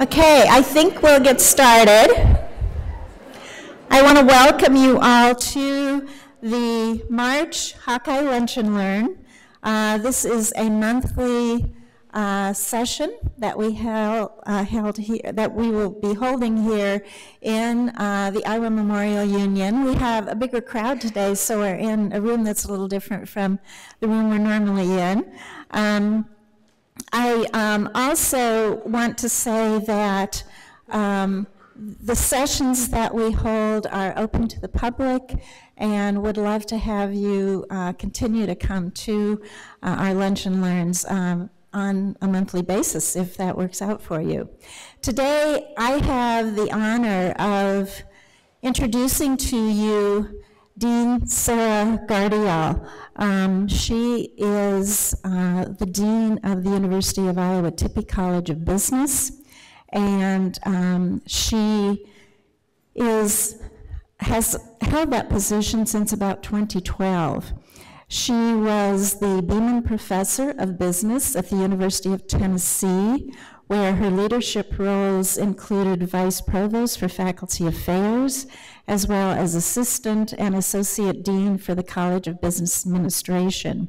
Okay, I think we'll get started. I want to welcome you all to the March Hawkeye Lunch and Learn. This is a monthly session that we held here, that we will be holding here in the Iowa Memorial Union. We have a bigger crowd today, so we're in a room that's a little different from the room we're normally in. I also want to say that the sessions that we hold are open to the public, and would love to have you continue to come to our Lunch and Learns on a monthly basis, if that works out for you. Today, I have the honor of introducing to you Dean Sarah Gardial. She is the Dean of the University of Iowa Tippie College of Business, and she has held that position since about 2012. She was the Beeman Professor of Business at the University of Tennessee, where her leadership roles included Vice Provost for Faculty Affairs, as well as Assistant and Associate Dean for the College of Business Administration.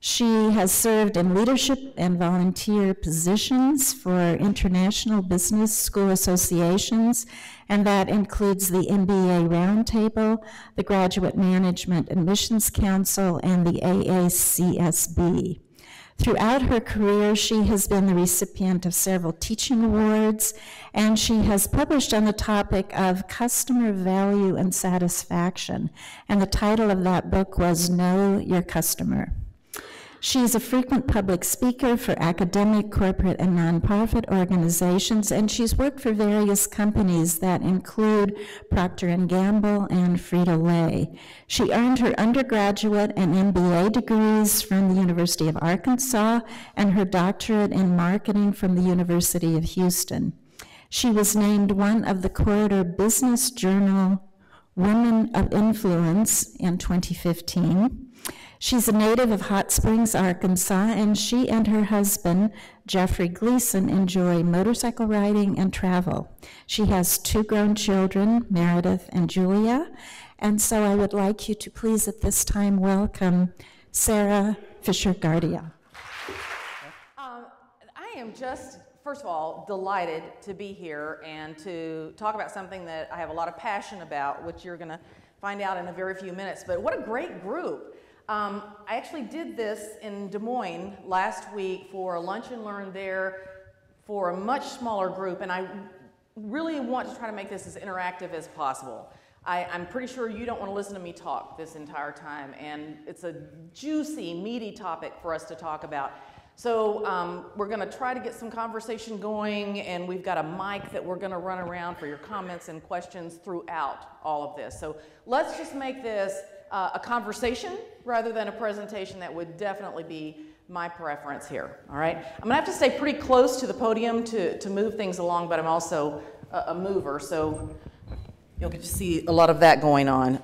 She has served in leadership and volunteer positions for international business school associations, and that includes the MBA Roundtable, the Graduate Management Admissions Council, and the AACSB. Throughout her career, she has been the recipient of several teaching awards, and she has published on the topic of customer value and satisfaction, and the title of that book was Know Your Customer. She is a frequent public speaker for academic, corporate, and nonprofit organizations, and she's worked for various companies that include Procter & Gamble and Frito-Lay. She earned her undergraduate and MBA degrees from the University of Arkansas and her doctorate in marketing from the University of Houston. She was named one of the Corridor Business Journal Women of Influence in 2015. She's a native of Hot Springs, Arkansas, and she and her husband, Jeffrey Gleason, enjoy motorcycle riding and travel. She has 2 grown children, Meredith and Julia, and so I would like you to please at this time welcome Sarah Fisher-Gardial. I am just, first of all, delighted to be here and to talk about something that I have a lot of passion about, which you're going to find out in a very few minutes, but what a great group. I actually did this in Des Moines last week for a lunch and learn there for a much smaller group, and I really want to try to make this as interactive as possible. I'm pretty sure you don't want to listen to me talk this entire time, and it's a juicy, meaty topic for us to talk about. So we're going to try to get some conversation going, and we've got a mic that we're going to run around for your comments and questions throughout all of this. So let's just make this a conversation rather than a presentation. That would definitely be my preference here, all right? I'm gonna have to stay pretty close to the podium to move things along, but I'm also a mover, so you'll get to see a lot of that going on.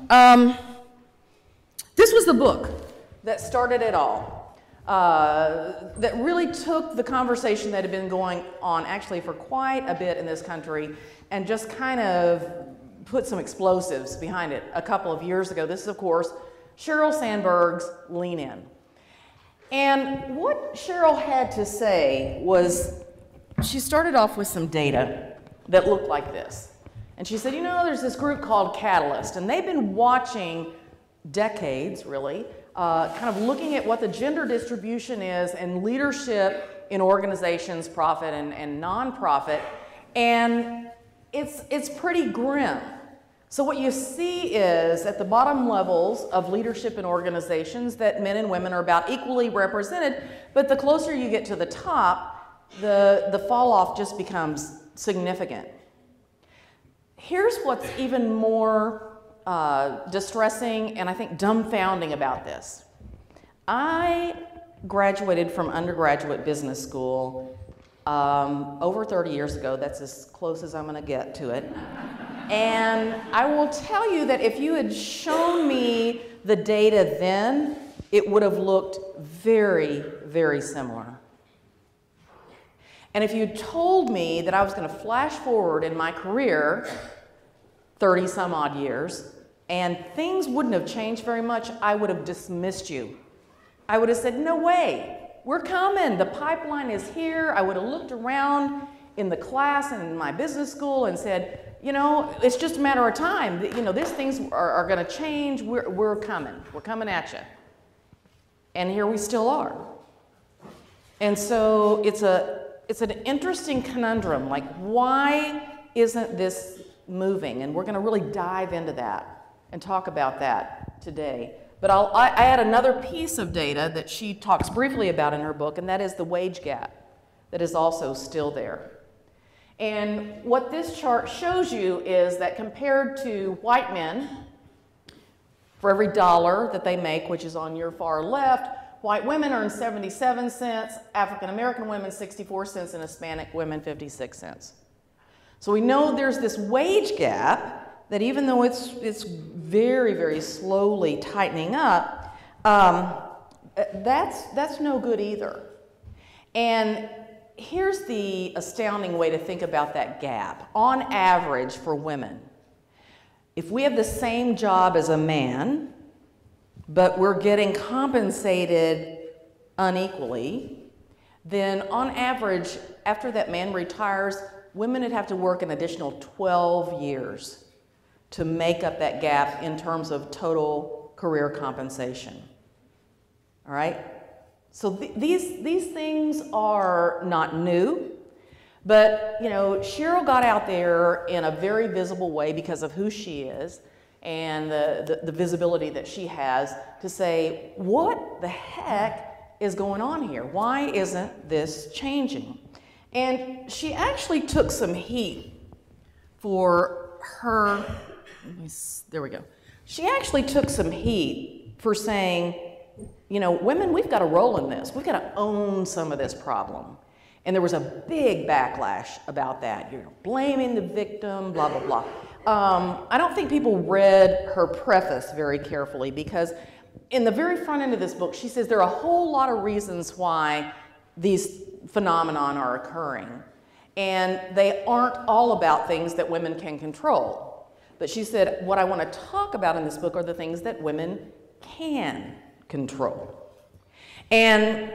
This was the book that started it all, that really took the conversation that had been going on actually for quite a bit in this country and just kind of put some explosives behind it a couple of years ago. This is, of course, Sheryl Sandberg's Lean In. And what Sheryl had to say was, she started off with some data that looked like this. And she said, you know, there's this group called Catalyst, and they've been watching decades, really, kind of looking at what the gender distribution is and leadership in organizations, profit and nonprofit, and it's pretty grim. So what you see is at the bottom levels of leadership in organizations that men and women are about equally represented, but the closer you get to the top, the fall off just becomes significant. Here's what's even more distressing and I think dumbfounding about this. I graduated from undergraduate business school over 30 years ago. That's as close as I'm going to get to it. And I will tell you that if you had shown me the data then, it would have looked very, very similar. And if you told me that I was going to flash forward in my career 30 some odd years and things wouldn't have changed very much, I would have dismissed you. I would have said, no way, we're coming, the pipeline is here. I would have looked around in the class and in my business school and said, you know, it's just a matter of time. You know, these things are going to change. We're coming at you. And here we still are. And so it's an interesting conundrum, like why isn't this moving? And we're going to really dive into that and talk about that today. But I add another piece of data that she talks briefly about in her book, and that is the wage gap that is also still there. And what this chart shows you is that compared to white men, for every dollar that they make, which is on your far left, white women earn 77 cents, African American women 64 cents, and Hispanic women 56 cents. So we know there's this wage gap that even though it's very, very slowly tightening up, that's no good either. And here's the astounding way to think about that gap. On average for women, if we have the same job as a man, but we're getting compensated unequally, then on average, after that man retires, women would have to work an additional 12 years to make up that gap in terms of total career compensation. All right? So these things are not new, but you know, Cheryl got out there in a very visible way because of who she is and the visibility that she has to say, what the heck is going on here? Why isn't this changing? And she actually took some heat for her, there we go. She actually took some heat for saying, you know, women, we've got a role in this. We've got to own some of this problem. And there was a big backlash about that. You're blaming the victim, blah, blah, blah. I don't think people read her preface very carefully because in the very front end of this book, she says there are a whole lot of reasons why these phenomenon are occurring. And they aren't all about things that women can control. But she said, what I want to talk about in this book are the things that women can control. And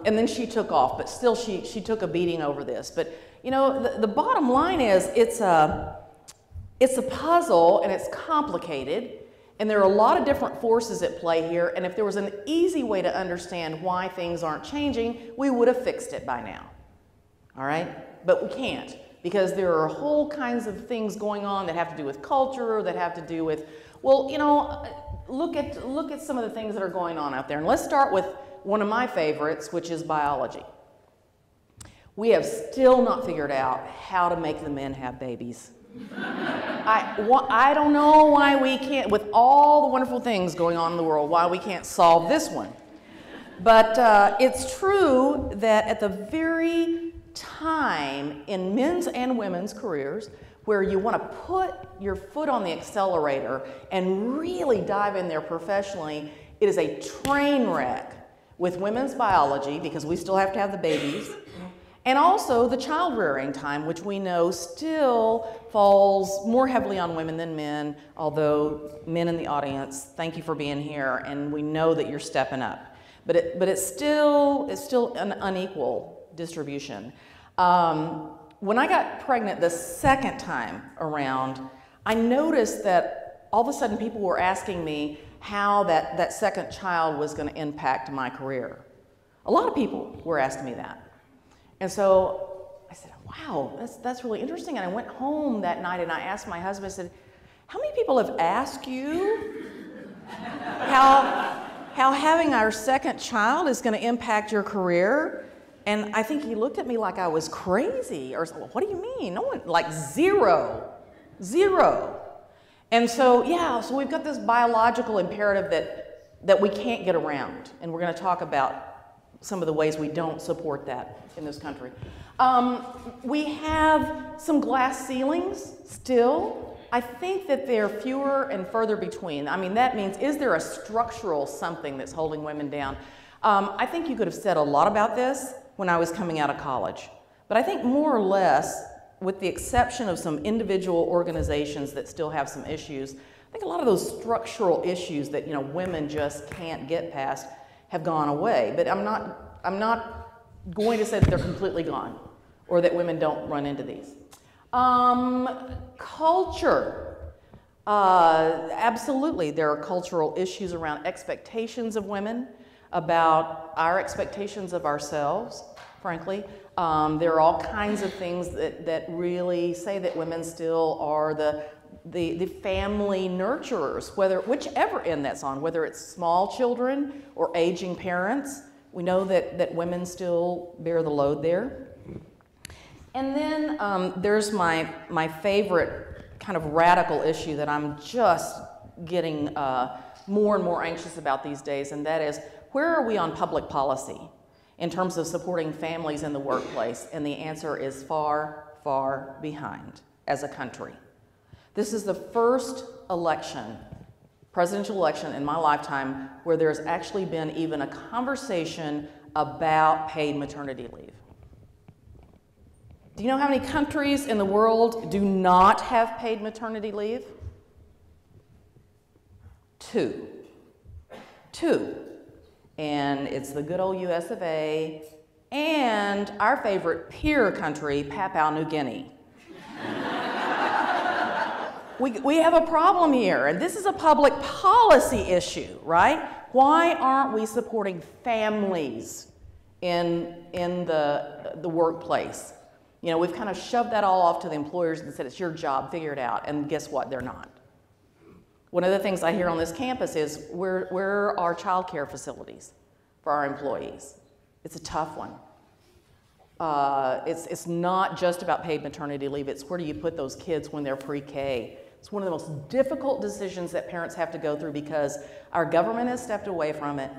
then she took off, but still she took a beating over this. But you know, the bottom line is it's a puzzle and it's complicated, and there are a lot of different forces at play here, and if there was an easy way to understand why things aren't changing, we would have fixed it by now. All right? But we can't, because there are whole kinds of things going on that have to do with culture, that have to do with, well, you know, look at some of the things that are going on out there. And let's start with one of my favorites, which is biology. We have still not figured out how to make the men have babies. I don't know why we can't, with all the wonderful things going on in the world, why we can't solve this one. But it's true that at the very time in men's and women's careers where you want to put your foot on the accelerator and really dive in there professionally, it is a train wreck with women's biology, because we still have to have the babies, and also the child rearing time, which we know still falls more heavily on women than men, although men in the audience, thank you for being here, and we know that you're stepping up. But it's still an unequal distribution. When I got pregnant the second time around, I noticed that all of a sudden people were asking me how that second child was going to impact my career. A lot of people were asking me that. And so I said, wow, that's really interesting. And I went home that night and I asked my husband, I said, how many people have asked you how having our second child is going to impact your career? And I think he looked at me like I was crazy, or well, what do you mean? No one, like zero. And so, yeah, so we've got this biological imperative that we can't get around, and we're going to talk about some of the ways we don't support that in this country. We have some glass ceilings still. I think that they're fewer and further between. I mean, that means, is there a structural something that's holding women down? I think you could have said a lot about this when I was coming out of college. But I think more or less, with the exception of some individual organizations that still have some issues, I think a lot of those structural issues that women just can't get past have gone away. But I'm not going to say that they're completely gone or that women don't run into these. Culture. Absolutely, there are cultural issues around expectations of women, about our expectations of ourselves, frankly. There are all kinds of things that really say that women still are the family nurturers, whichever end that's on, whether it's small children or aging parents. We know that women still bear the load there. And then there's my favorite kind of radical issue that I'm just getting more and more anxious about these days, and that is, where are we on public policy in terms of supporting families in the workplace? And the answer is far, far behind as a country. This is the first election, presidential election in my lifetime, where there's actually been even a conversation about paid maternity leave. Do you know how many countries in the world do not have paid maternity leave? 2. And it's the good old US of A and our favorite peer country, Papua New Guinea. We have a problem here, and this is a public policy issue, right? Why aren't we supporting families in the workplace? We've kind of shoved that all off to the employers and said, it's your job, figure it out, and guess what? They're not. One of the things I hear on this campus is, where are child care facilities for our employees? It's a tough one. It's not just about paid maternity leave, it's where do you put those kids when they're pre-K. It's one of the most difficult decisions that parents have to go through because our government has stepped away from it,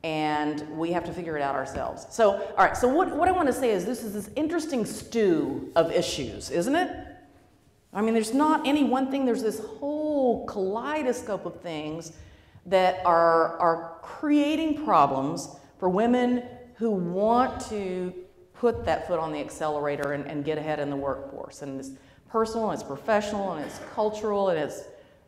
and we have to figure it out ourselves. So, all right, so what I want to say is this is this interesting stew of issues, isn't it? I mean, there's not any one thing, there's this whole kaleidoscope of things that are creating problems for women who want to put that foot on the accelerator and get ahead in the workforce. And it's personal, and it's professional, and it's cultural, and it's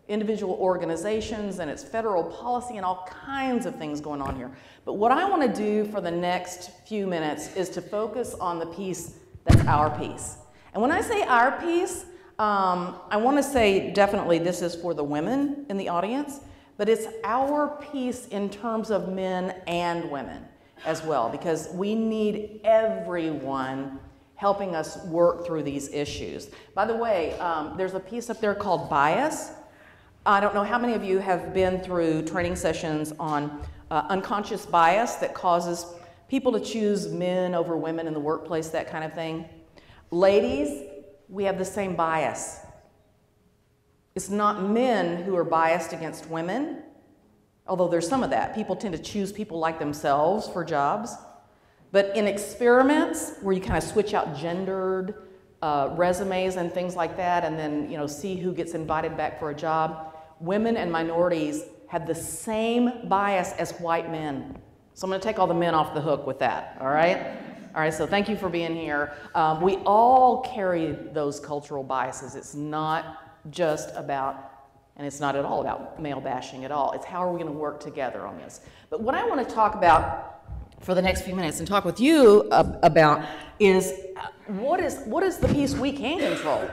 individual organizations, and it's federal policy, and all kinds of things going on here. But what I want to do for the next few minutes is to focus on the piece that's our piece. And when I say our piece, I want to say definitely this is for the women in the audience, but it's our piece in terms of men and women as well, because we need everyone helping us work through these issues. By the way, there's a piece up there called Bias. I don't know how many of you have been through training sessions on unconscious bias that causes people to choose men over women in the workplace, that kind of thing. Ladies, we have the same bias. It's not men who are biased against women, although there's some of that. People tend to choose people like themselves for jobs. But in experiments where you kind of switch out gendered resumes and things like that, and then see who gets invited back for a job, women and minorities have the same bias as white men. So I'm going to take all the men off the hook with that, all right? All right, so thank you for being here. We all carry those cultural biases. It's not just about, and it's not at all about male bashing at all. It's how are we going to work together on this. But what I want to talk about for the next few minutes and talk with you about is what is the piece we can control?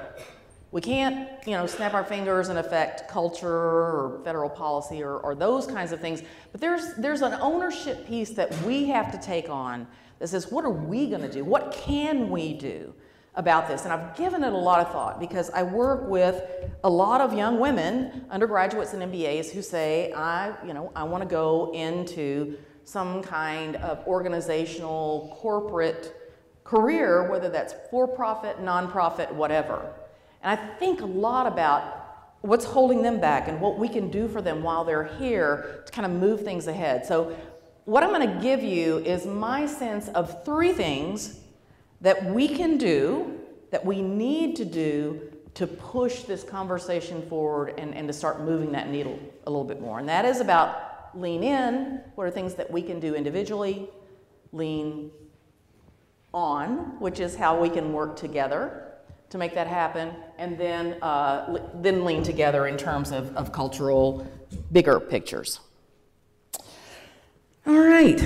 We can't, snap our fingers and affect culture or federal policy or those kinds of things. But there's an ownership piece that we have to take on that says, what are we going to do? What can we do about this? And I've given it a lot of thought because I work with a lot of young women, undergraduates and MBAs, who say, I want to go into some kind of organizational, corporate career, whether that's for-profit, nonprofit, whatever. And I think a lot about what's holding them back and what we can do for them while they're here to kind of move things ahead. So what I'm going to give you is my sense of 3 things that we can do, that we need to do to push this conversation forward and to start moving that needle a little bit more. And that is about lean in, what are things that we can do individually, lean on, which is how we can work together to make that happen, and then lean together in terms of cultural, bigger pictures. All right.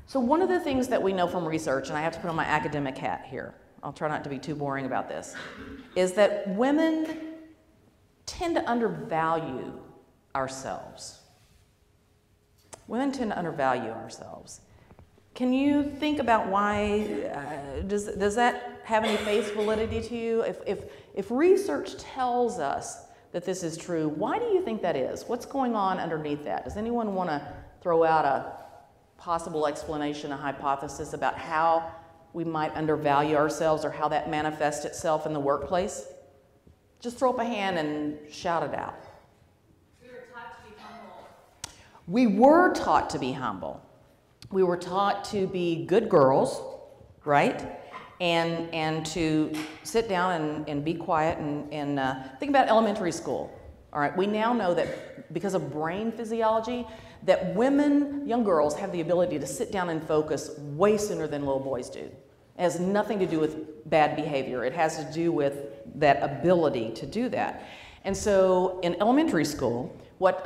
So one of the things that we know from research, and I have to put on my academic hat here, I'll try not to be too boring about this, is that women tend to undervalue ourselves. Women tend to undervalue ourselves. Can you think about why, does that have any face validity to you? If research tells us that this is true, why do you think that is? What's going on underneath that? Does anyone want to throw out a possible explanation, a hypothesis about how we might undervalue ourselves or how that manifests itself in the workplace? Just throw up a hand and shout it out. We were taught to be humble. We were taught to be humble. We were taught to be good girls, right? And to sit down and be quiet and think about elementary school. All right, we now know that because of brain physiology, that women, young girls, have the ability to sit down and focus way sooner than little boys do. It has nothing to do with bad behavior. It has to do with that ability to do that. And so in elementary school, what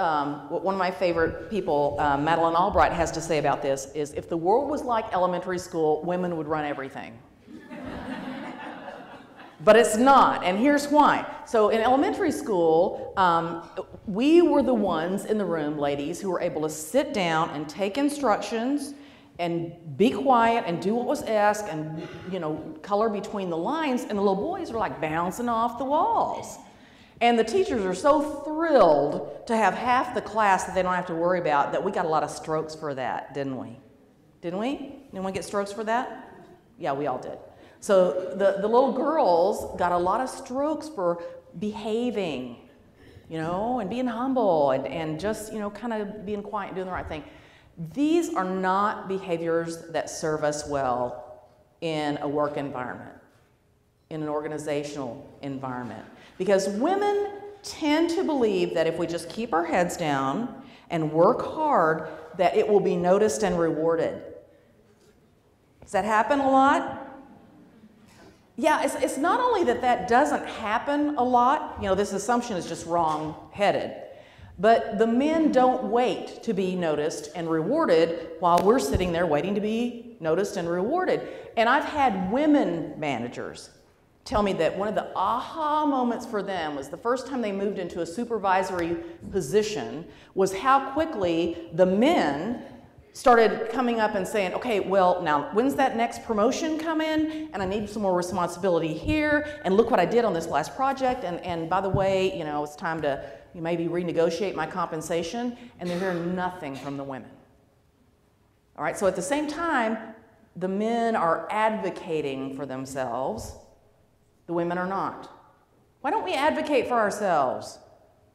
one of my favorite people, Madeleine Albright, has to say about this is, if the world was like elementary school, women would run everything. But it's not, and here's why. So in elementary school, we were the ones in the room, ladies, who were able to sit down and take instructions and be quiet and do what was asked and, you know, color between the lines, and the little boys are like bouncing off the walls. And the teachers are so thrilled to have half the class that they don't have to worry about that we got a lot of strokes for that, didn't we? Didn't we? Anyone get strokes for that? Yeah, we all did. So the little girls got a lot of strokes for behaving, you know, and being humble and just, you know, kind of being quiet and doing the right thing. These are not behaviors that serve us well in a work environment, in an organizational environment. Because women tend to believe that if we just keep our heads down and work hard, that it will be noticed and rewarded. Does that happen a lot? Yeah, it's not only that that doesn't happen a lot, you know, this assumption is just wrong-headed, but the men don't wait to be noticed and rewarded while we're sitting there waiting to be noticed and rewarded. And I've had women managers tell me that one of the aha moments for them was the first time they moved into a supervisory position was how quickly the men started coming up and saying, okay, well, now, when's that next promotion come in? And I need some more responsibility here, and look what I did on this last project, and by the way, you know, it's time to maybe renegotiate my compensation, and they're hearing nothing from the women. All right, so at the same time, the men are advocating for themselves, the women are not. Why don't we advocate for ourselves?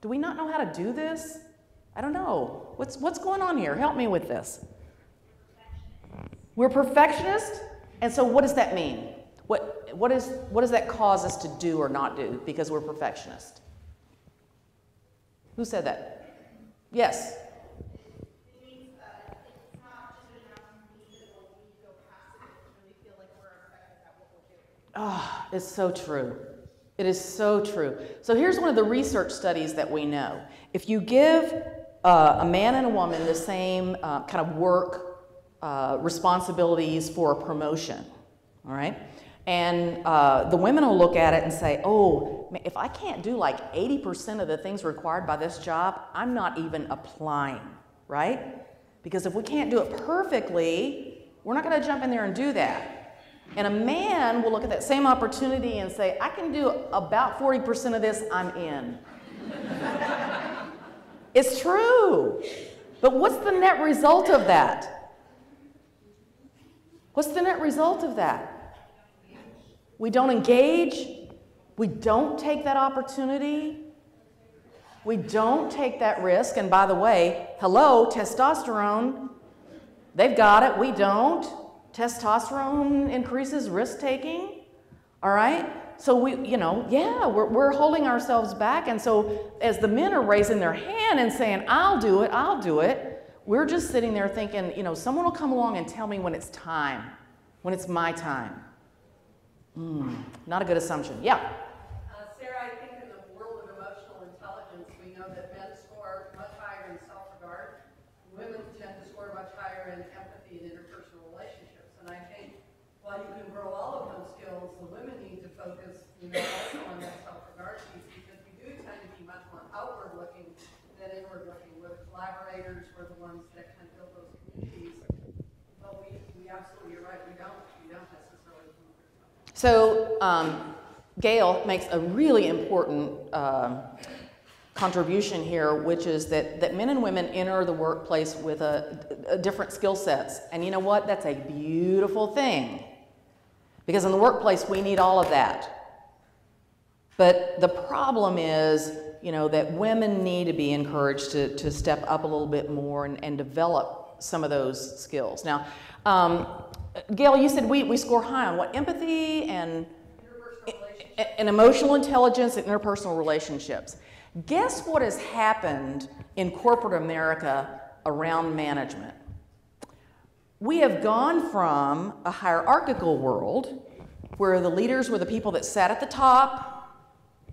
Do we not know how to do this? I don't know. What's going on here? Help me with this. We're perfectionists, and so what does that mean? What does that cause us to do or not do because we're perfectionists? Who said that? Yes. It means it's not just enough to be visible, we need to go past it and really feel like we're effective at what we're doing. Oh, it's so true. It is so true. So here's one of the research studies that we know. If you give a man and a woman the same kind of work responsibilities for a promotion, all right? And the women will look at it and say, oh, if I can't do like 80% of the things required by this job, I'm not even applying, right? Because if we can't do it perfectly, we're not going to jump in there and do that. And a man will look at that same opportunity and say, I can do about 40% of this, I'm in. It's true. But what's the net result of that? What's the net result of that? We don't engage. We don't take that opportunity. We don't take that risk. And by the way, hello, testosterone. They've got it. We don't. Testosterone increases risk-taking. All right? So we're holding ourselves back. And so as the men are raising their hand and saying, I'll do it, we're just sitting there thinking, someone will come along and tell me when it's time. when it's my time? Not a good assumption. Yeah? Sarah, I think in the world of emotional intelligence, we know that men score much higher in self-regard. Women tend to score much higher in empathy and interpersonal relationships. And I think while you can grow all of those skills, the women need to focus, also on that self-regard piece, because we do tend to be much more outward-looking than inward-looking. We're the collaborators, we're the ones that can build those communities. But we absolutely, you're right, we don't necessarily. So Gail makes a really important contribution here, which is that men and women enter the workplace with a different skill sets. And you know what? That's a beautiful thing. Because in the workplace, we need all of that. But the problem is, that women need to be encouraged to step up a little bit more and develop some of those skills. Now, Gail, you said we score high on what? Empathy and emotional intelligence and interpersonal relationships. Guess what has happened in corporate America around management? We have gone from a hierarchical world where the leaders were the people that sat at the top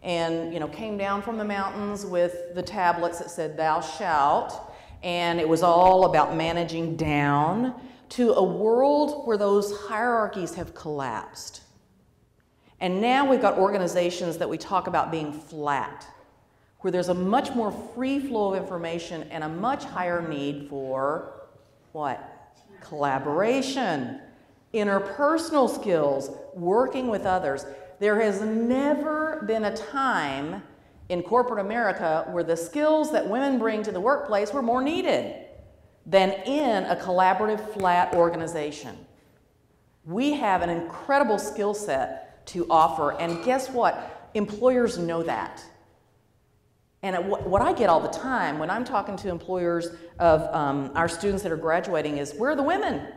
and came down from the mountains with the tablets that said thou shalt, and it was all about managing down, to a world where those hierarchies have collapsed. And now we've got organizations that we talk about being flat, where there's a much more free flow of information and a much higher need for what? Collaboration, interpersonal skills, working with others. There has never been a time in corporate America where the skills that women bring to the workplace were more needed than in a collaborative, flat organization. We have an incredible skill set to offer, and guess what? Employers know that. And what I get all the time when I'm talking to employers of our students that are graduating is, where are the women?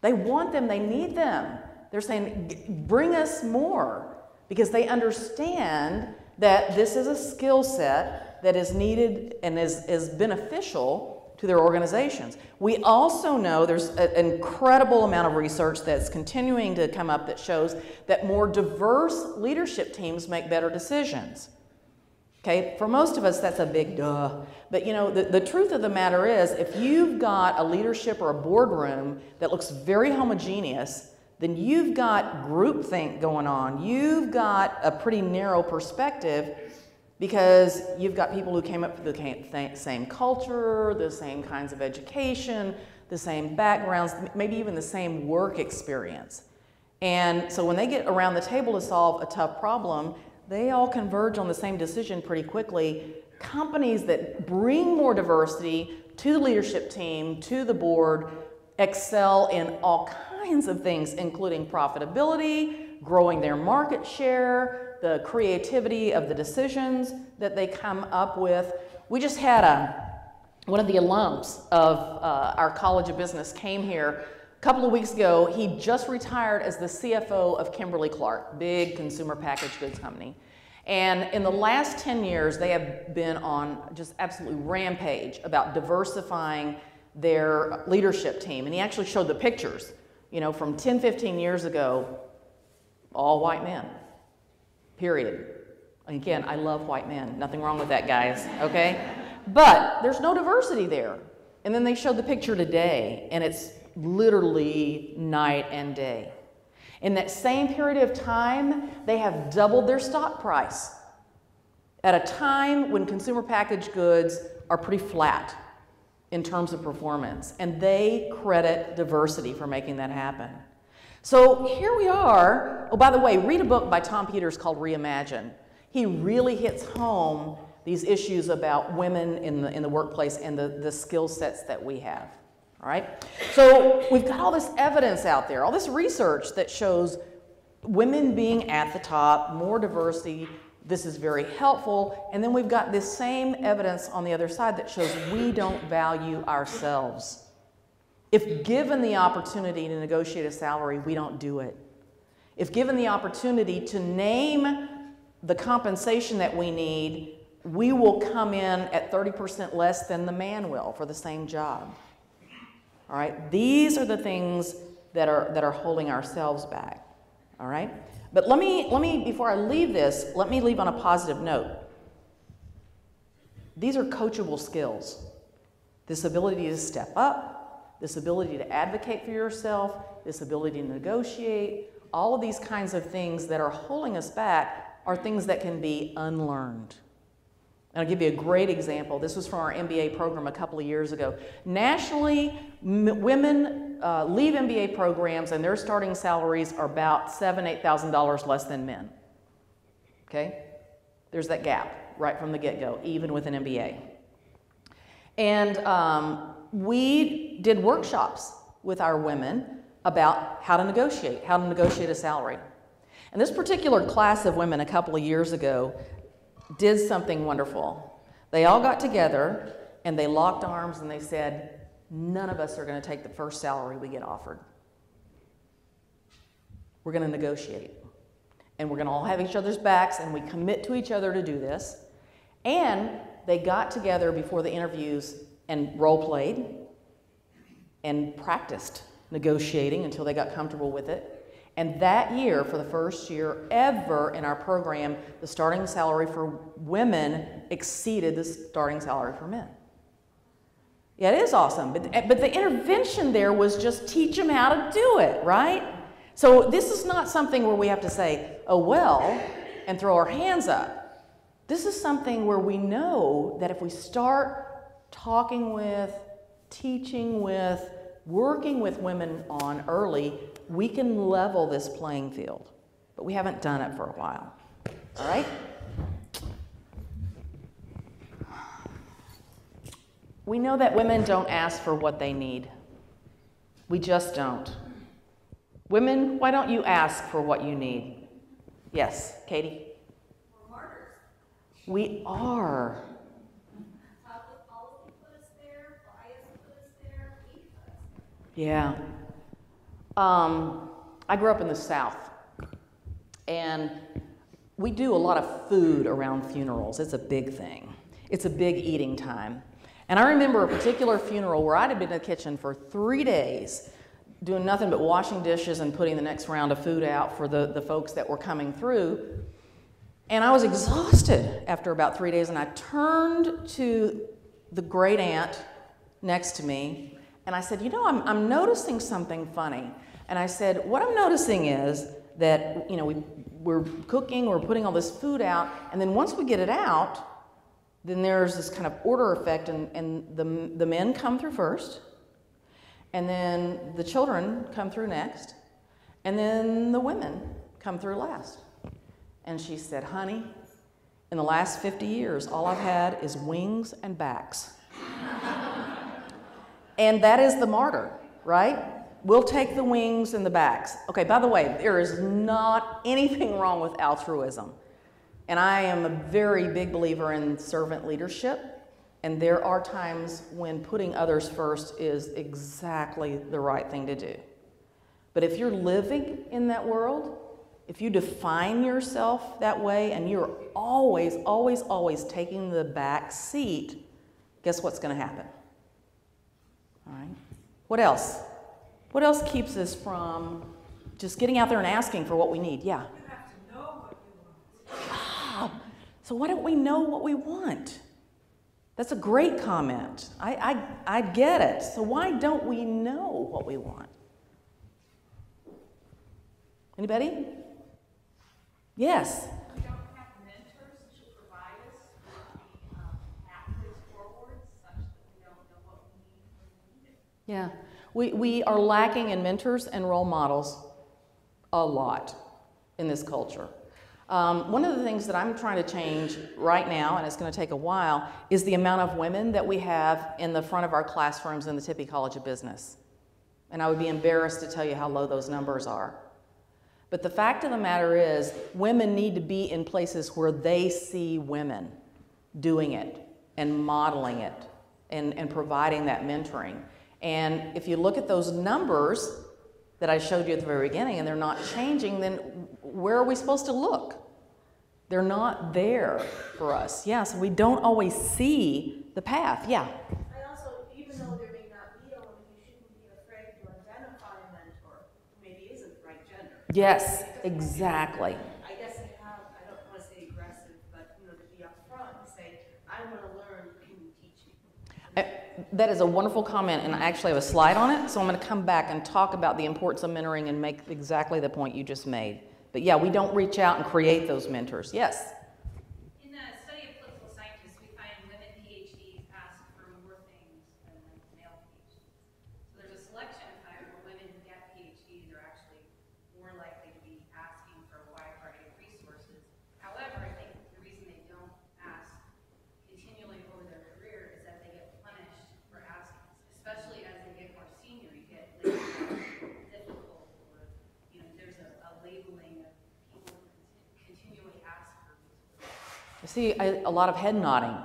They want them, they need them. They're saying, bring us more, because they understand that this is a skill set that is needed and is beneficial to their organizations. We also know there's an incredible amount of research that's continuing to come up that shows that more diverse leadership teams make better decisions. Okay, for most of us, that's a big duh. But the truth of the matter is, if you've got a leadership or a boardroom that looks very homogeneous, then you've got groupthink going on. You've got a pretty narrow perspective, because you've got people who came up with the same culture, the same kinds of education, the same backgrounds, maybe even the same work experience. And so when they get around the table to solve a tough problem, they all converge on the same decision pretty quickly. Companies that bring more diversity to the leadership team, to the board, excel in all kinds of things, including profitability, growing their market share, the creativity of the decisions that they come up with. We just had one of the alums of our College of Business came here a couple of weeks ago. He just retired as the CFO of Kimberly-Clark, big consumer packaged goods company. And in the last 10 years, they have been on just absolutely rampage about diversifying their leadership team. And he actually showed the pictures, from 10, 15 years ago, all white men. Period. Again, I love white men. Nothing wrong with that, guys, okay? But there's no diversity there. And then they showed the picture today, and it's literally night and day. In that same period of time, they have doubled their stock price at a time when consumer packaged goods are pretty flat in terms of performance. And they credit diversity for making that happen. So here we are. Oh, by the way, read a book by Tom Peters called Reimagine. He really hits home these issues about women in the workplace and the skill sets that we have. All right? So we've got all this evidence out there, all this research that shows women being at the top, more diversity. This is very helpful. And then we've got this same evidence on the other side that shows we don't value ourselves. If given the opportunity to negotiate a salary, we don't do it. If given the opportunity to name the compensation that we need, we will come in at 30% less than the man will for the same job. All right? These are the things that are holding ourselves back. All right? But let me before I leave this, let me leave on a positive note. These are coachable skills. This ability to step up, this ability to advocate for yourself, this ability to negotiate, all of these kinds of things that are holding us back are things that can be unlearned. And I'll give you a great example. This was from our MBA program a couple of years ago. Nationally, women leave MBA programs and their starting salaries are about $7,000, $8,000 less than men. Okay? There's that gap right from the get-go, even with an MBA. And we did workshops with our women about how to negotiate a salary. And this particular class of women a couple of years ago did something wonderful. They all got together and they locked arms and they said, none of us are going to take the first salary we get offered. We're going to negotiate. And we're going to all have each other's backs and we commit to each other to do this. And they got together before the interviews and role-played and practiced negotiating until they got comfortable with it. And that year, for the first year ever in our program, the starting salary for women exceeded the starting salary for men. Yeah, it is awesome. But the intervention there was just teach them how to do it, right? So this is not something where we have to say, oh, well, and throw our hands up. This is something where we know that if we start talking with, teaching with, working with women on early, we can level this playing field. But we haven't done it for a while. All right? We know that women don't ask for what they need. We just don't. Women, why don't you ask for what you need? Yes, Katie? We're martyrs. We are. Public policy put us there, bias put us there, we put us there. Yeah. I grew up in the South, and we do a lot of food around funerals. It's a big thing. It's a big eating time. And I remember a particular funeral where I'd have been in the kitchen for 3 days doing nothing but washing dishes and putting the next round of food out for the folks that were coming through. And I was exhausted after about 3 days, and I turned to the great aunt next to me, and I said, you know, I'm noticing something funny. And I said, what I'm noticing is that, you know, we're cooking, we're putting all this food out, and then once we get it out, then there's this kind of order effect, and the men come through first, and then the children come through next, and then the women come through last. And she said, honey, in the last 50 years, all I've had is wings and backs. And that is the martyr, right? We'll take the wings and the backs. Okay, by the way, there is not anything wrong with altruism. And I am a very big believer in servant leadership. And there are times when putting others first is exactly the right thing to do. But if you're living in that world, if you define yourself that way and you're always, always, always taking the back seat, guess what's going to happen? All right. What else? What else keeps us from just getting out there and asking for what we need? Yeah. You have to know what you want. Ah, so why don't we know what we want? That's a great comment. I get it. So why don't we know what we want? Anybody? Yes. We don't have mentors to provide us with the pathways forward such that we don't know what we need when we need it. Yeah. We are lacking in mentors and role models a lot in this culture. One of the things that I'm trying to change right now, and it's going to take a while, is the amount of women that we have in the front of our classrooms in the Tippie College of Business. And I would be embarrassed to tell you how low those numbers are. But the fact of the matter is, women need to be in places where they see women doing it and modeling it and providing that mentoring. And if you look at those numbers that I showed you at the very beginning and they're not changing, then where are we supposed to look? They're not there for us. Yeah, so we don't always see the path. Yeah? I also, even though there may not be a woman, you shouldn't be afraid to identify a mentor. Yes, exactly. I guess I don't want to say aggressive, but to be upfront and say, I want to learn, can you teach me? That is a wonderful comment, and I actually have a slide on it, so I'm going to come back and talk about the importance of mentoring and make exactly the point you just made. But yeah, we don't reach out and create those mentors. Yes? In the study of political scientists, we find women PhDs ask for more things than male PhDs. So there's a selection of time where women who get PhDs are actually more likely to be asking for a wide variety of resources. However, I think the reason they don't ask continually over their career is that they get punished for asking, especially as they get more senior. You get labeled as difficult, or there's a labeling of people who continually ask for resources. I see a lot of head nodding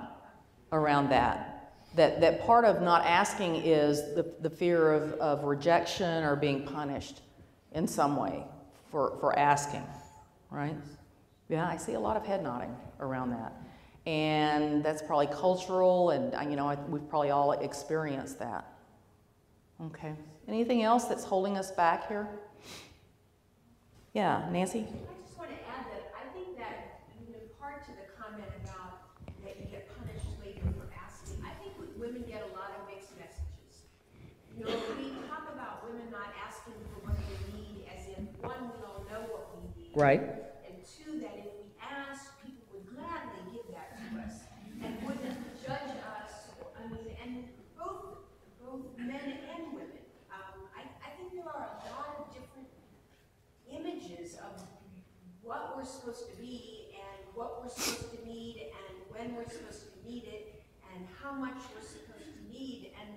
around that. That part of not asking is the fear of rejection or being punished in some way for asking, right? Yeah, I see a lot of head nodding around that. And that's probably cultural, and we've probably all experienced that. Okay. Anything else that's holding us back here? Yeah, Nancy? I just want to add that I think that in part to the comment about that you get punished later for asking, I think women get a lot of mixed messages. We talk about women not asking for what they need, as in, one, we all know what we need. Right. And two, that if we asked, people would gladly give that to us and wouldn't judge us. And both men and women. I think there are a lot of different images of what we're supposed to be and what we're supposed to need and when we're supposed to need it and how much we're supposed to need. And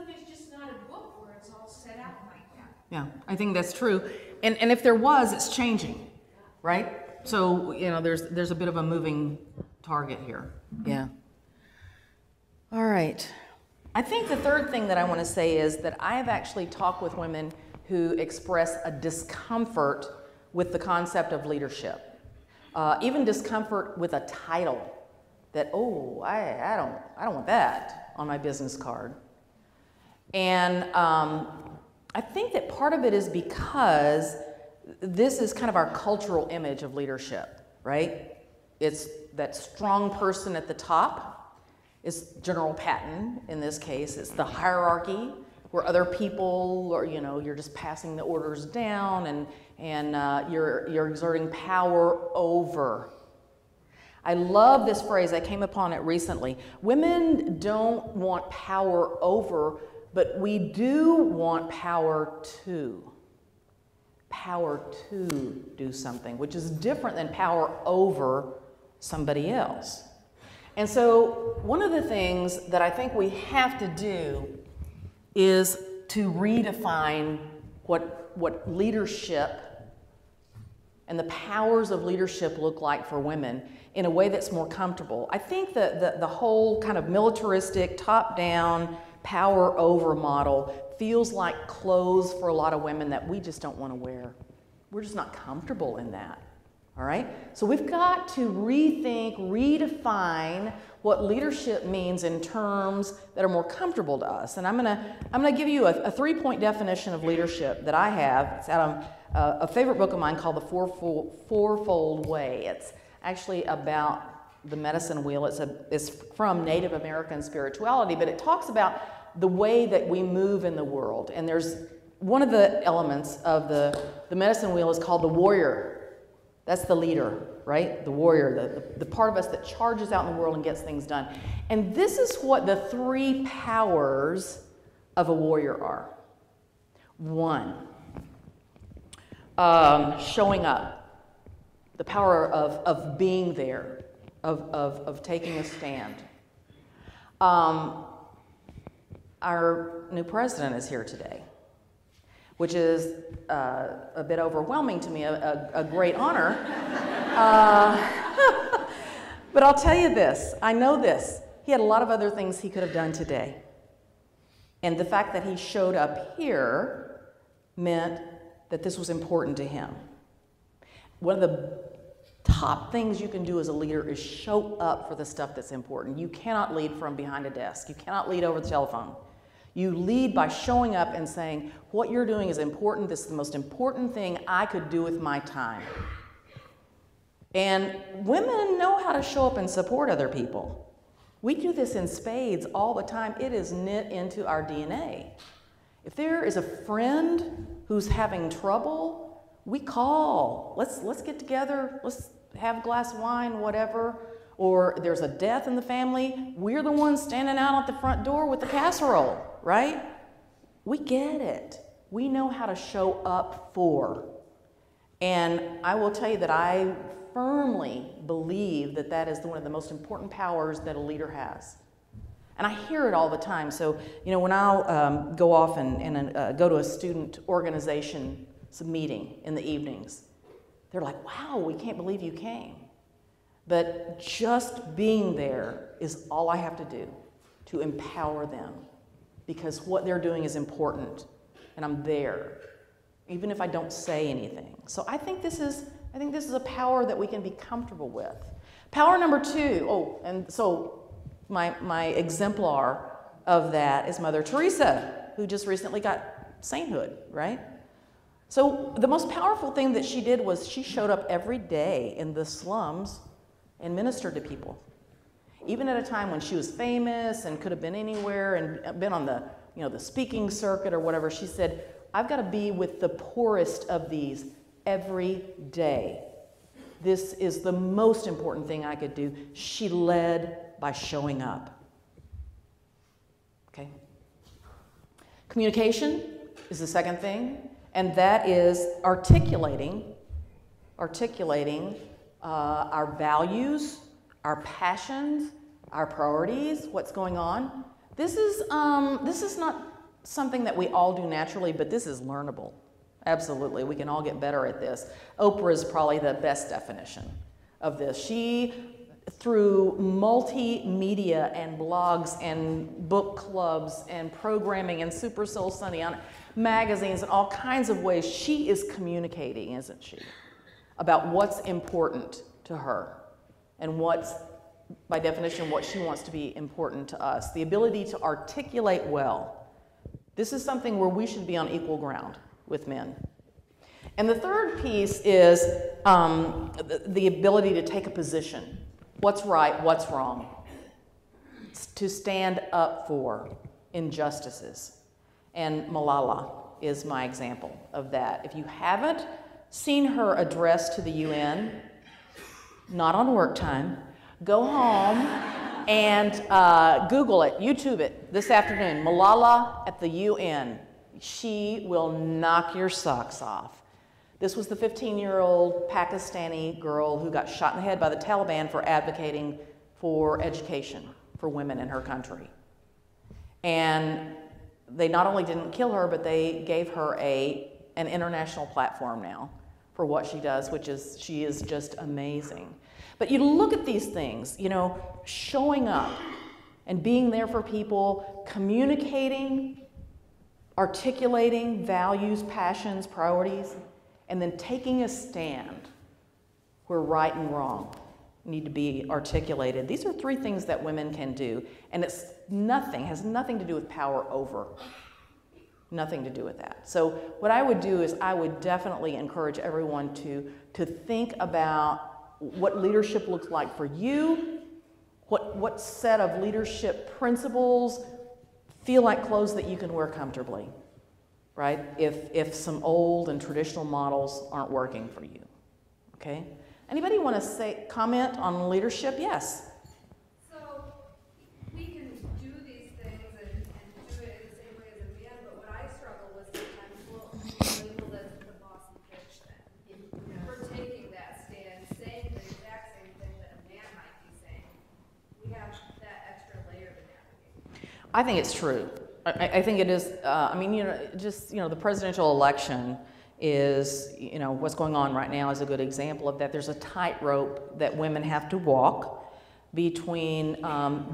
there's just not a book where it's all set out like that. Yeah, I think that's true. And if there was, it's changing, right? So, there's a bit of a moving target here. Yeah. All right. I think the third thing that I want to say is that I've actually talked with women who express a discomfort with the concept of leadership. Even discomfort with a title that, I don't want that on my business card. And I think that part of it is because this is kind of our cultural image of leadership, right? It's that strong person at the top. It's General Patton in this case. It's the hierarchy where other people are, you're just passing the orders down and you're exerting power over. I love this phrase. I came upon it recently. Women don't want power over, but we do want power to. Power to do something, which is different than power over somebody else. And so one of the things that I think we have to do is to redefine what leadership and the powers of leadership look like for women in a way that's more comfortable. I think that the whole kind of militaristic, top-down, power-over model feels like clothes for a lot of women that we just don't want to wear. We're just not comfortable in that. All right? So we've got to rethink, redefine what leadership means in terms that are more comfortable to us. And I'm gonna give you a three-point definition of leadership that I have. It's out of a favorite book of mine called The Fourfold Way. It's actually about the medicine wheel. It's from Native American spirituality, but it talks about the way that we move in the world. And there's one of the elements of the medicine wheel is called the warrior. That's the leader, right? The warrior, the part of us that charges out in the world and gets things done. And this is what the three powers of a warrior are. One, showing up. The power of being there, of taking a stand. Our new president is here today, which is a bit overwhelming to me, a great honor. But I'll tell you this, I know this. He had a lot of other things he could have done today. And the fact that he showed up here meant that this was important to him. One of the top things you can do as a leader is show up for the stuff that's important. You cannot lead from behind a desk. You cannot lead over the telephone. You lead by showing up and saying, what you're doing is important. This is the most important thing I could do with my time. And women know how to show up and support other people. We do this in spades all the time. It is knit into our DNA. If there is a friend who's having trouble, we call. Let's get together. Let's have a glass of wine, whatever. Or there's a death in the family. We're the ones standing out at the front door with the casserole, right? We get it. We know how to show up for. And I will tell you that I firmly believe that that is one of the most important powers that a leader has. And I hear it all the time. So, when I'll go off and go to a student organization meeting in the evenings, they're like, wow, we can't believe you came. But just being there is all I have to do to empower them, because what they're doing is important, and I'm there, even if I don't say anything. So I think this is a power that we can be comfortable with. Power number 2, and so my exemplar of that is Mother Teresa, who just recently got sainthood, right? So the most powerful thing that she did was she showed up every day in the slums and ministered to people. Even at a time when she was famous and could have been anywhere and been on the speaking circuit or whatever, she said, I've got to be with the poorest of these every day. This is the most important thing I could do. She led by showing up. Okay? Communication is the second thing, and that is articulating our values, our passions, our priorities, what's going on. This is not something that we all do naturally, but this is learnable. Absolutely, we can all get better at this. Oprah is probably the best definition of this. She, through multimedia and blogs and book clubs and programming and Super Soul Sunday on magazines and all kinds of ways, she is communicating, isn't she, about what's important to her and what's, by definition, what she wants to be important to us. The ability to articulate well. This is something where we should be on equal ground with men. And the third piece is the ability to take a position. What's right, what's wrong. To stand up for injustices. And Malala is my example of that. If you haven't seen her address to the UN, not on work time, go home and Google it, YouTube it this afternoon. Malala at the UN. She will knock your socks off. This was the 15-year-old Pakistani girl who got shot in the head by the Taliban for advocating for education for women in her country. And they not only didn't kill her, but they gave her an international platform now for what she does, she is just amazing. But you look at these things, showing up and being there for people, communicating, articulating values, passions, priorities, and then taking a stand where right and wrong need to be articulated. These are 3 things that women can do, and has nothing to do with power over. Nothing to do with that. So what I would do is I would definitely encourage everyone to think about what leadership looks like for you, what set of leadership principles feel like clothes that you can wear comfortably, right? If some old and traditional models aren't working for you, okay? Anybody want to comment on leadership? Yes. So we can do these things and do it in the same way as a man, but what I struggle with sometimes, well, labeled as the bossy bitch then. For taking that stand, saying the exact same thing that a man might be saying. We have that extra layer to navigate. I think it's true. I think it is, the presidential election is, what's going on right now is a good example of that. There's a tightrope that women have to walk between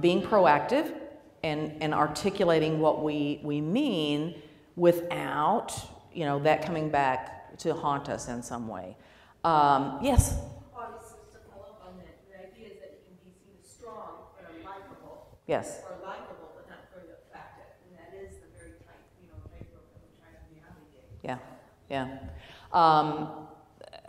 being proactive and articulating what we mean without, that coming back to haunt us in some way. Yes? Obviously, to follow up on that, the idea is that you can be seen as strong but unlikable. Yes. Or likable but not very effective. And that is the Yeah.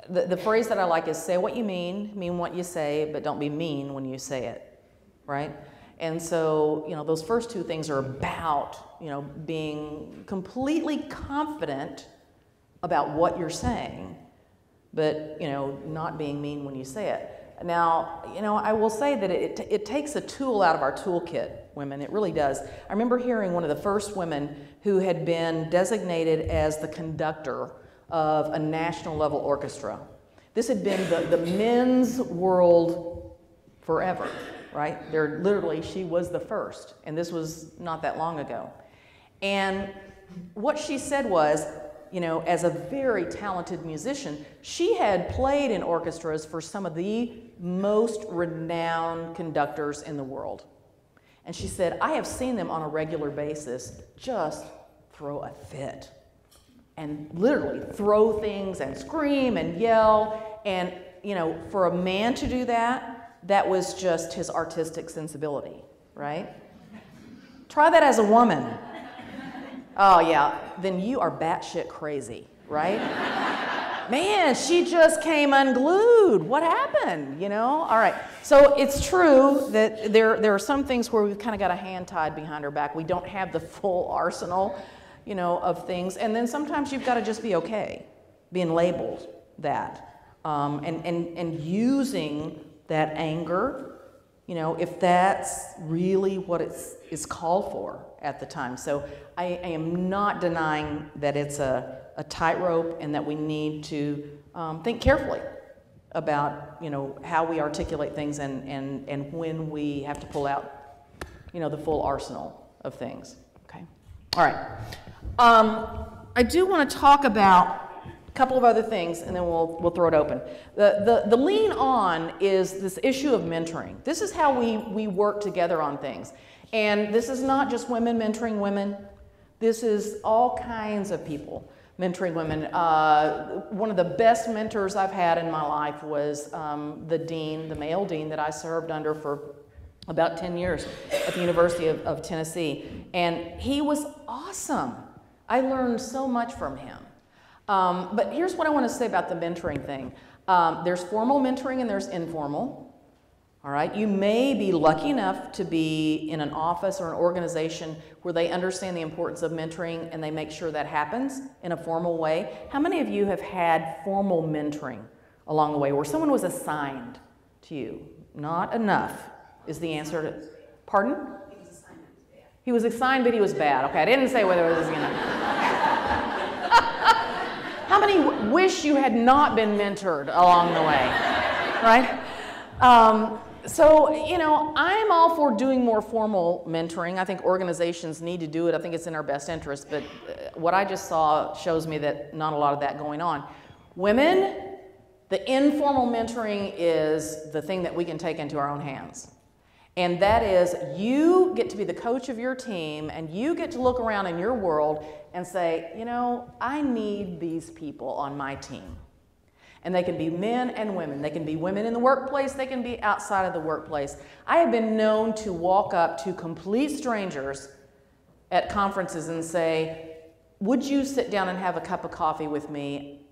The phrase that I like is say what you mean what you say, but don't be mean when you say it, right? And so, those first two things are about, being completely confident about what you're saying, but, not being mean when you say it. Now, I will say that it takes a tool out of our toolkit, women. It really does. I remember hearing one of the first women who had been designated as the conductor of a national level orchestra. This had been the men's world forever, right? She was the first, and this was not that long ago. And what she said was, as a very talented musician, she had played in orchestras for some of the most renowned conductors in the world. And she said, I have seen them on a regular basis just throw a fit and literally throw things and scream and yell. And, for a man to do that, that was just his artistic sensibility, right? Try that as a woman. Oh, yeah, then you are batshit crazy, right? Man, she just came unglued. What happened, All right, so it's true that there are some things where we've kind of got a hand tied behind our back. We don't have the full arsenal, of things. And then sometimes you've got to just be okay being labeled that and using that anger, if that's really what is called for at the time. So I am not denying that it's a tightrope and that we need to think carefully about, how we articulate things and when we have to pull out, the full arsenal of things. Okay. All right. I do want to talk about a couple of other things, and then we'll throw it open. The lean on is this issue of mentoring. This is how we work together on things. And this is not just women mentoring women. This is all kinds of people mentoring women. One of the best mentors I've had in my life was the male dean that I served under for about 10 years at the University of Tennessee. And he was awesome. I learned so much from him. But here's what I want to say about the mentoring thing. There's formal mentoring and there's informal. All right, you may be lucky enough to be in an office or an organization where they understand the importance of mentoring and they make sure that happens in a formal way. How many of you have had formal mentoring along the way where someone was assigned to you? Not enough is the answer to, pardon? He was assigned. He was assigned, but he was bad. Okay, I didn't say whether it was, How many wish you had not been mentored along the way, right? So, I'm all for doing more formal mentoring. I think organizations need to do it. I think it's in our best interest. But what I just saw shows me that not a lot of that going on. Women, the informal mentoring is the thing that we can take into our own hands. And that is, you get to be the coach of your team, and you get to look around in your world and say, I need these people on my team. And they can be men and women. They can be women in the workplace. They can be outside of the workplace. I have been known to walk up to complete strangers at conferences and say, would you sit down and have a cup of coffee with me?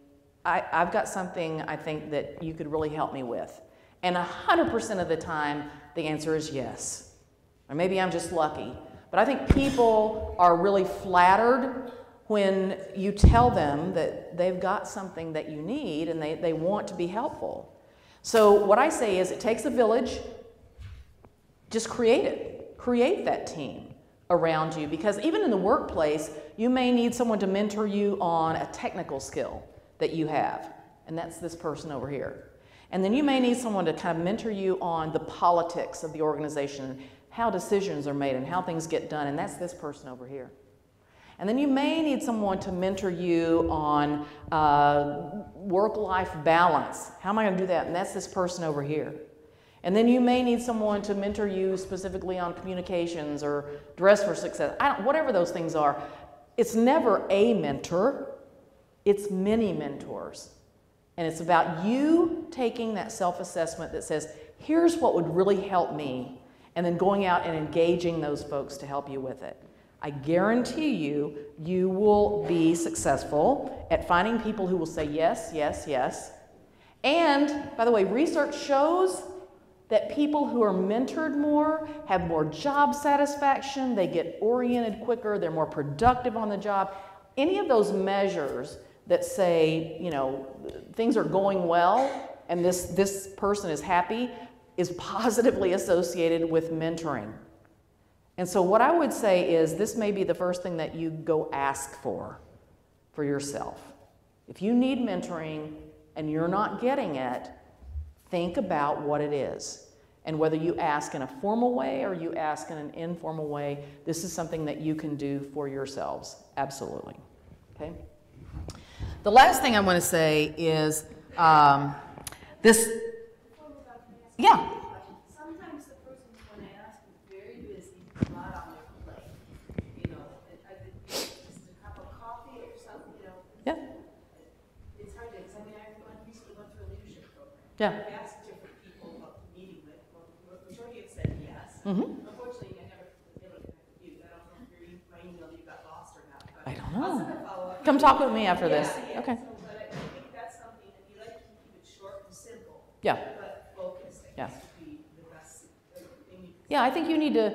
I've got something I think that you could really help me with. And 100% of the time, the answer is yes. Or maybe I'm just lucky. But I think people are really flattered when you tell them that they've got something that you need and they want to be helpful. So what I say is it takes a village. Just create it. Create that team around you, because even in the workplace, you may need someone to mentor you on a technical skill that you have, and that's this person over here. And then you may need someone to kind of mentor you on the politics of the organization, how decisions are made and how things get done, and that's this person over here. And then you may need someone to mentor you on work-life balance. How am I going to do that? And that's this person over here. And then you may need someone to mentor you specifically on communications or dress for success. Whatever those things are, it's never a mentor. It's many mentors. And it's about you taking that self-assessment that says, here's what would really help me, and then going out and engaging those folks to help you with it. I guarantee you, you will be successful at finding people who will say yes, yes, yes. And, by the way, research shows that people who are mentored more have more job satisfaction, they get oriented quicker, they're more productive on the job. Any of those measures that say, you know, things are going well and this person is happy is positively associated with mentoring. And so what I would say is this may be the first thing that you go ask for yourself. If you need mentoring and you're not getting it, think about what it is. And whether you ask in a formal way or you ask in an informal way, this is something that you can do for yourselves. Absolutely. Okay? The last thing I want to say is this. Yeah. Sometimes the person when I ask is very busy, a lot on their plate. You know, just a cup of coffee or something, you know. Yeah. It's hard to, because I mean, I recently went through a leadership program. Yeah. I asked different people about the meeting with, well, the majority have said yes. Mm-hmm. Unfortunately, I never connected with you. I don't know if my email you got lost or not. But I don't know. I'll send a follow-up. Come talk with me after this. Yeah. Okay. So, but I think that's something that you like to keep it short and simple. Yeah. But focused. Yeah. Yeah, I think you need to,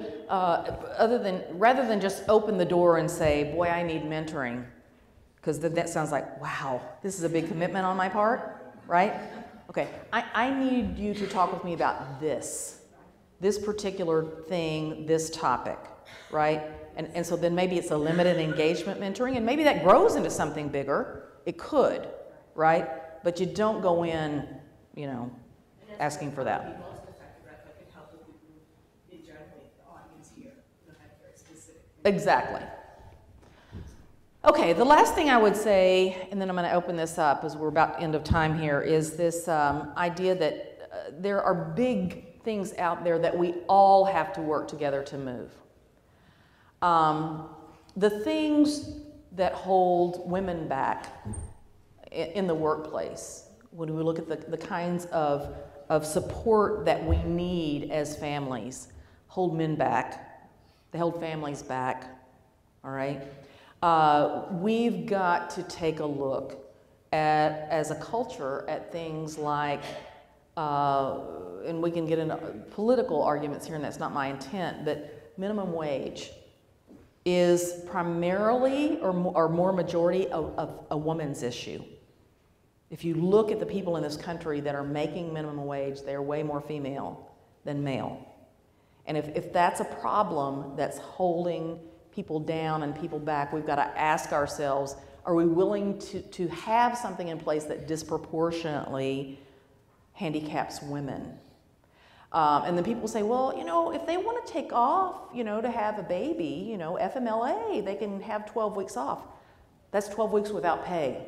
rather than just open the door and say, boy, I need mentoring, because that sounds like, wow, this is a big commitment on my part, right? Okay, I need you to talk with me about this particular thing, this topic, right? And so then maybe it's a limited engagement mentoring, and maybe that grows into something bigger. It could, right? But you don't go in, you know, asking for that. Exactly. Okay, the last thing I would say, and then I'm going to open this up as we're about end of time here, is this idea that there are big things out there that we all have to work together to move. The things that hold women back in the workplace, when we look at the kinds of support that we need as families, hold men back. They hold families back, all right? We've got to take a look at, as a culture, at things like, and we can get into political arguments here, and that's not my intent, but minimum wage is primarily or more majority of a woman's issue. If you look at the people in this country that are making minimum wage, they are way more female than male. And if that's a problem that's holding people down and people back, we've got to ask ourselves, are we willing to have something in place that disproportionately handicaps women? And then people say, well, you know, if they want to take off, you know, to have a baby, you know, FMLA, they can have 12 weeks off. That's 12 weeks without pay.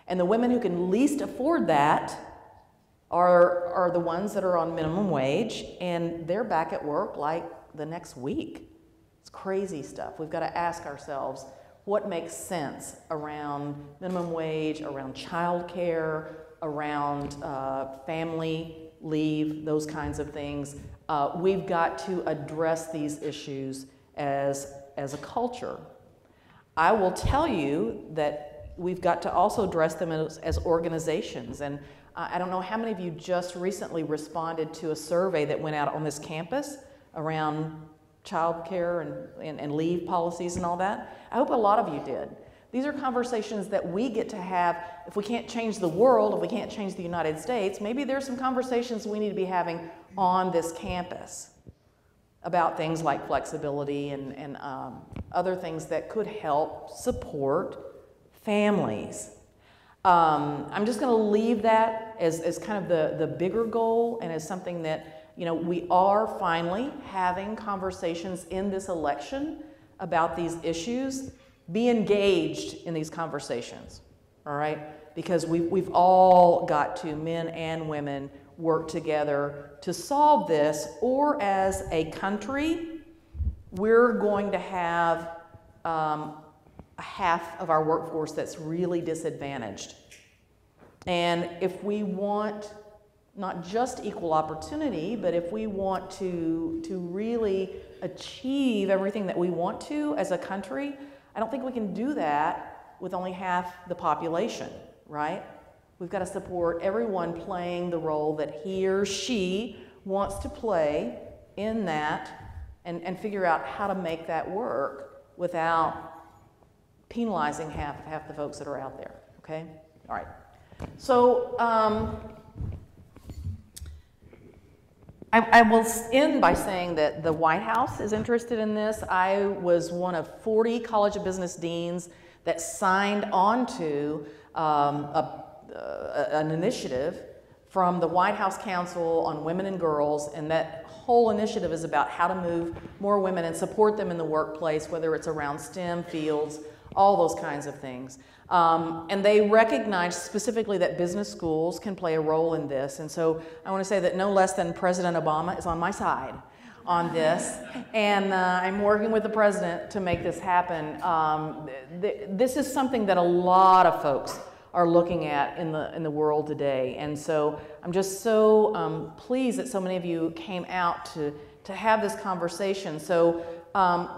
And the women who can least afford that are the ones that are on minimum wage, and they're back at work like the next week. It's crazy stuff. We've got to ask ourselves what makes sense around minimum wage, around childcare, around family leave, those kinds of things. We've got to address these issues as a culture. I will tell you that we've got to also address them as organizations. And I don't know how many of you just recently responded to a survey that went out on this campus around childcare and leave policies and all that. I hope a lot of you did. These are conversations that we get to have. If we can't change the world, if we can't change the United States, maybe there's some conversations we need to be having on this campus about things like flexibility and other things that could help support families. I'm just going to leave that as kind of the bigger goal and as something that, you know, we are finally having conversations in this election about these issues. Be engaged in these conversations, all right? Because we've all got to, men and women, work together to solve this, or as a country, we're going to have half of our workforce that's really disadvantaged. And if we want not just equal opportunity, but if we want to really achieve everything that we want to as a country, I don't think we can do that with only half the population, right? We've got to support everyone playing the role that he or she wants to play in that, and figure out how to make that work without penalizing half the folks that are out there, okay? All right. So I will end by saying that the White House is interested in this. I was one of 40 College of Business deans that signed on to an initiative from the White House Council on Women and Girls, and that whole initiative is about how to move more women and support them in the workplace, whether it's around STEM fields, all those kinds of things. And they recognize specifically that business schools can play a role in this. And so I want to say that no less than President Obama is on my side on this. And I'm working with the president to make this happen. This is something that a lot of folks are looking at in the world today. And so I'm just so pleased that so many of you came out to have this conversation. So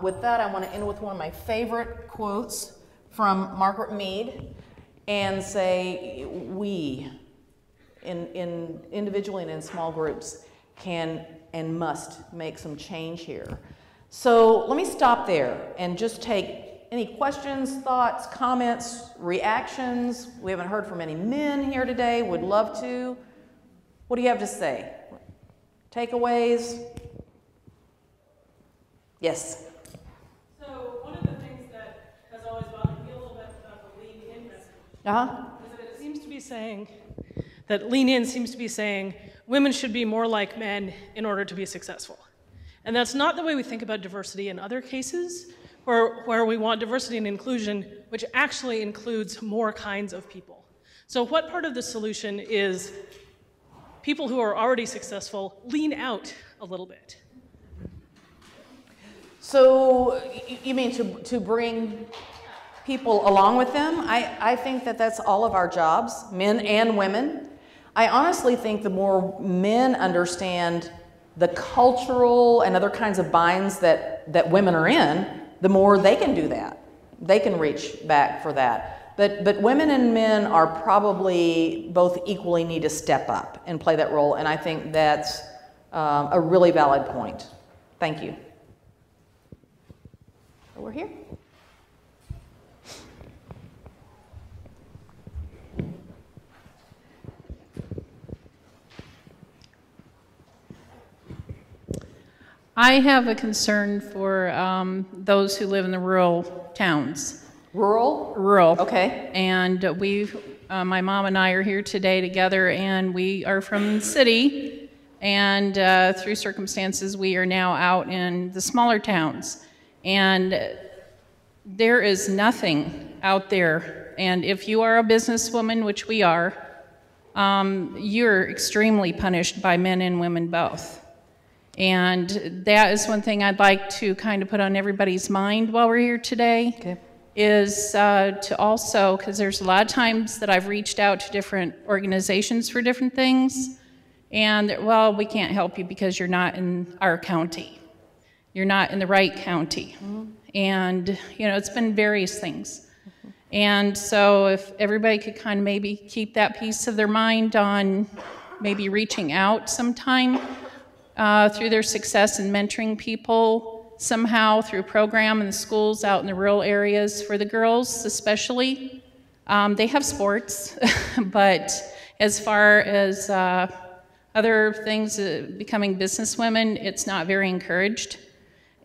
with that, I want to end with one of my favorite quotes from Margaret Mead, and say we, in individually and in small groups, can and must make some change here. So let me stop there and just take any questions, thoughts, comments, reactions. We haven't heard from any men here today. Would love to. What do you have to say? Takeaways? Yes. So one of the things that has always bothered me a little bit about the lean in message is that it seems to be saying that lean in seems to be saying women should be more like men in order to be successful. And that's not the way we think about diversity in other cases, where we want diversity and inclusion, which actually includes more kinds of people. So what part of the solution is people who are already successful lean out a little bit? So you mean to bring people along with them? I think that that's all of our jobs, men and women. I honestly think the more men understand the cultural and other kinds of binds that women are in, the more they can do that. They can reach back for that. But women and men are probably both equally need to step up and play that role, and I think that's a really valid point. Thank you. Over here. I have a concern for those who live in the rural towns. Rural? Rural. Okay. And my mom and I are here today together, and we are from the city, and through circumstances we are now out in the smaller towns. And there is nothing out there, and if you are a businesswoman, which we are, you're extremely punished by men and women both. And that is one thing I'd like to kind of put on everybody's mind while we're here today. Okay. Is to also, because there's a lot of times that I've reached out to different organizations for different things, and well, we can't help you because you're not in our county. You're not in the right county. Mm-hmm. And, you know, it's been various things. Mm-hmm. And so if everybody could kind of maybe keep that piece of their mind on maybe reaching out sometime through their success in mentoring people somehow through a program in the schools out in the rural areas for the girls especially. They have sports, but as far as other things, becoming businesswomen, it's not very encouraged.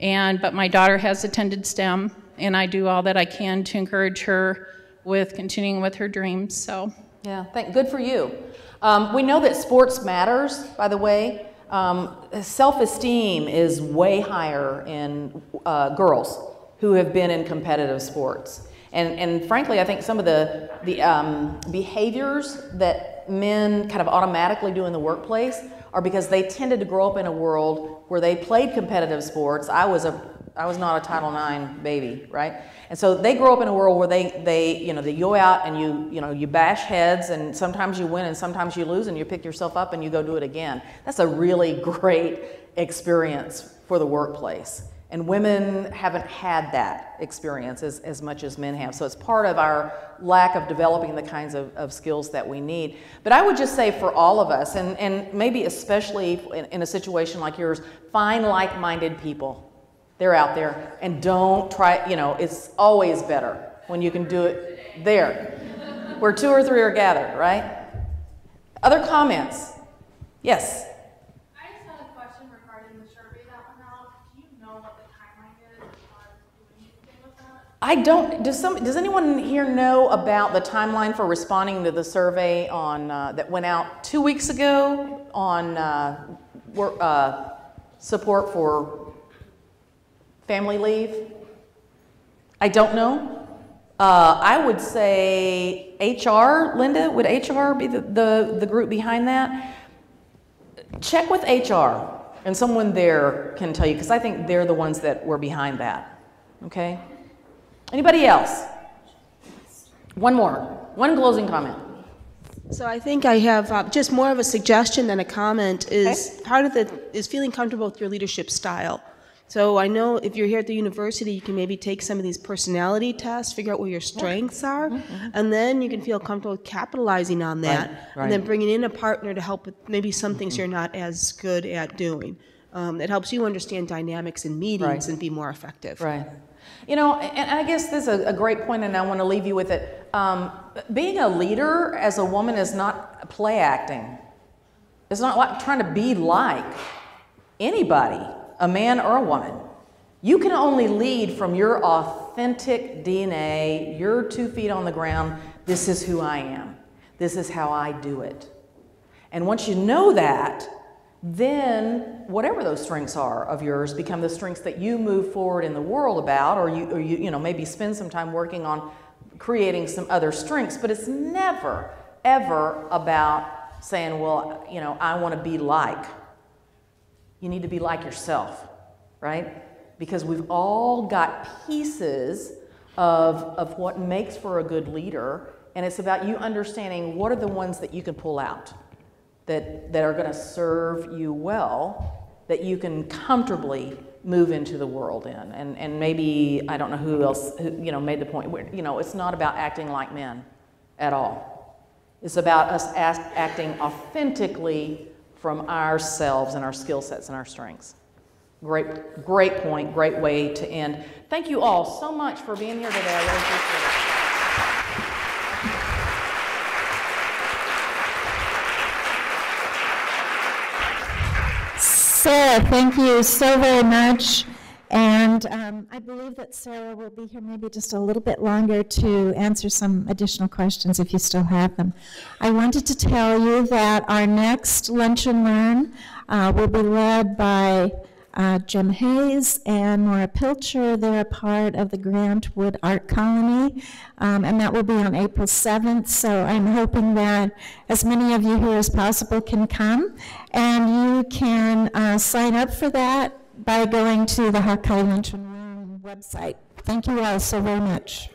But my daughter has attended STEM, and I do all that I can to encourage her with continuing with her dreams. So yeah, good for you. We know that sports matters, by the way. Self-esteem is way higher in girls who have been in competitive sports. And frankly, I think some of the behaviors that men kind of automatically do in the workplace are because they tended to grow up in a world where they played competitive sports. I was a I was not a Title IX baby, right? And so they grow up in a world where they go out and you bash heads, and sometimes you win and sometimes you lose, and you pick yourself up and you go do it again. That's a really great experience for the workplace. And women haven't had that experience as much as men have. So it's part of our lack of developing the kinds of skills that we need. But I would just say for all of us, and maybe especially in a situation like yours, find like-minded people. They're out there. And don't try, it's always better when you can do it there, where 2 or 3 are gathered, right? Other comments? Yes? I don't. Does anyone here know about the timeline for responding to the survey on that went out 2 weeks ago on support for family leave? I don't know. I would say HR. Linda, would HR be the group behind that? Check with HR, and someone there can tell you, because I think they're the ones that were behind that. Okay. Anybody else? One more. One closing comment. So I think I have just more of a suggestion than a comment. Is part of is feeling comfortable with your leadership style. So I know if you're here at the university, you can maybe take some of these personality tests, figure out where your strengths are, and then you can feel comfortable with capitalizing on that, and then bringing in a partner to help with maybe some things you're not as good at doing. It helps you understand dynamics in meetings and be more effective. Right. And I guess this is a great point, and I want to leave you with it. Being a leader as a woman is not play acting. It's not like trying to be like anybody, a man or a woman. You can only lead from your authentic DNA, your 2 feet on the ground. This is who I am. This is how I do it. And once you know that, then whatever those strengths are of yours become the strengths that you move forward in the world about, or you maybe spend some time working on creating some other strengths. But it's never, ever about saying, well, I want to be like. You need to be like yourself, right? Because we've all got pieces of what makes for a good leader, and it's about you understanding what are the ones that you can pull out that are going to serve you well, that you can comfortably move into the world in. And maybe, I don't know who else made the point where, it's not about acting like men at all. It's about us acting authentically from ourselves and our skill sets and our strengths. Great point, great way to end. Thank you all so much for being here today. I really appreciate it. Sarah, thank you so very much. And I believe that Sarah will be here maybe just a little bit longer to answer some additional questions if you still have them. I wanted to tell you that our next Lunch and Learn will be led by Jim Hayes and Maura Pilcher. They're a part of the Grant Wood Art Colony, and that will be on April 7th. So I'm hoping that as many of you here as possible can come, and you can sign up for that by going to the Hawkeye Lunch and Learn website. Thank you all so very much.